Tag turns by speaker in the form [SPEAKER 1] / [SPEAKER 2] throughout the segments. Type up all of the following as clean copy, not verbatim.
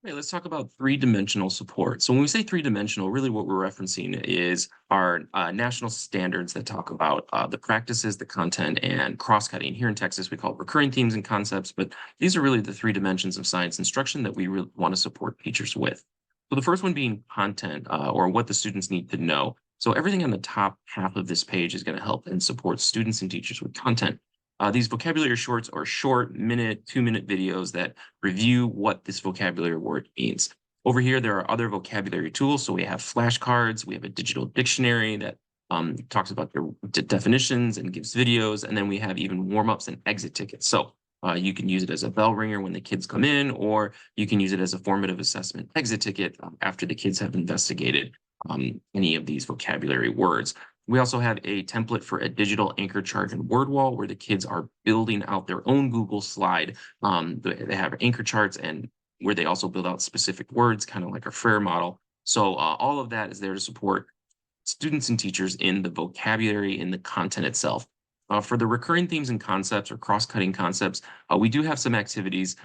[SPEAKER 1] Hey, let's talk about three-dimensional support. So when we say three-dimensional, really what we're referencing is our national standards that talk about the practices, the content, and cross-cutting. Here in Texas, we call it recurring themes and concepts, but these are really the three dimensions of science instruction that we really want to support teachers with. So the first one being content, or what the students need to know. So everything on the top half of this page is going to help and support students and teachers with content. These vocabulary shorts are short, minute, 2-minute videos that review what this vocabulary word means. Over here, there are other vocabulary tools. So we have flashcards, we have a digital dictionary that talks about the definitions and gives videos, and then we have even warm-ups and exit tickets. So you can use it as a bell ringer when the kids come in, or you can use it as a formative assessment exit ticket after the kids have investigated any of these vocabulary words. We also have a template for a digital anchor chart and word wall where the kids are building out their own Google slide. They have anchor charts and where they also build out specific words, kind of like a FAIR model. So all of that is there to support students and teachers in the vocabulary in the content itself. For the recurring themes and concepts or cross-cutting concepts, we do have some activities.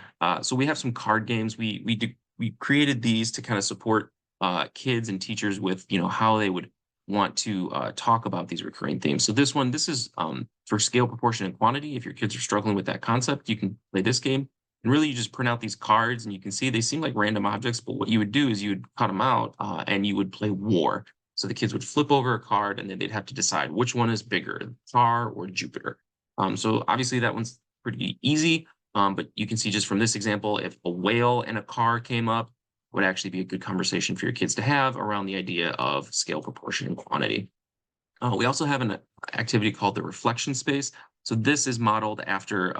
[SPEAKER 1] So we have some card games. We created these to kind of support kids and teachers with how they would want to talk about these recurring themes. So this is for scale, proportion, and quantity. If your kids are struggling with that concept, you can play this game. And really, you just print out these cards, and you can see they seem like random objects. But what you would do is you would cut them out, and you would play war. So the kids would flip over a card, and then they'd have to decide which one is bigger, Tsar or Jupiter. So obviously that one's pretty easy. But you can see just from this example, if a whale and a car came up, would actually be a good conversation for your kids to have around the idea of scale, proportion, and quantity. We also have an activity called the reflection space. So this is modeled after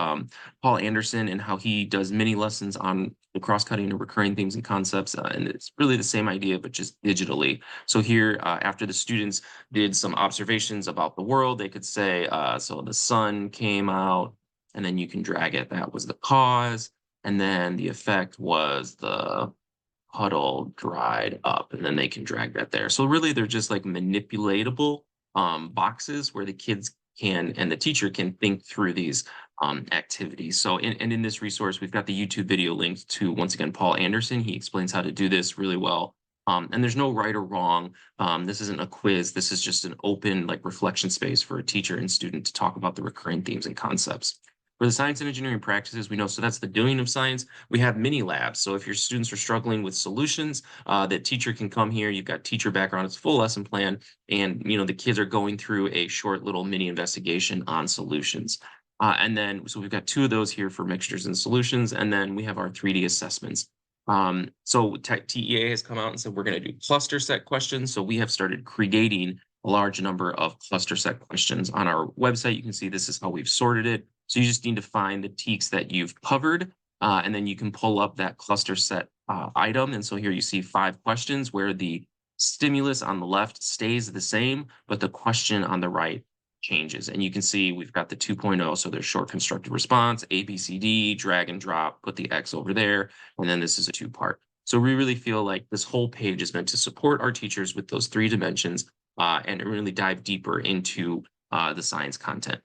[SPEAKER 1] Paul Anderson and how he does mini lessons on the cross-cutting and recurring themes and concepts. And it's really the same idea, but just digitally. So here, after the students did some observations about the world, they could say, so the sun came out, and then you can drag it. That was the cause. And then the effect was the puddle dried up, and then they can drag that there. So really, they're just like manipulatable boxes where the kids can and the teacher can think through these activities. So, in this resource, we've got the YouTube video linked to once again Paul Anderson. He explains how to do this really well. And there's no right or wrong. This isn't a quiz. This is just an open like reflection space for a teacher and student to talk about the recurring themes and concepts. For the science and engineering practices, we know so that's the doing of science. We have mini labs. So if your students are struggling with solutions, that teacher can come here. You've got teacher background, it's a full lesson plan, and the kids are going through a short little mini investigation on solutions. And then so we've got two of those here for mixtures and solutions, and then we have our 3D assessments. So TEA has come out and said we're going to do cluster set questions. So we have started creating a large number of cluster set questions on our website. You can see this is how we've sorted it. So you just need to find the TEKS that you've covered, and then you can pull up that cluster set item. And so here you see 5 questions where the stimulus on the left stays the same, but the question on the right changes. And you can see we've got the 2.0. So there's short constructed response, A, B, C, D, drag and drop, put the X over there. And then this is a 2-part. So we really feel like this whole page is meant to support our teachers with those 3 dimensions and really dive deeper into the science content.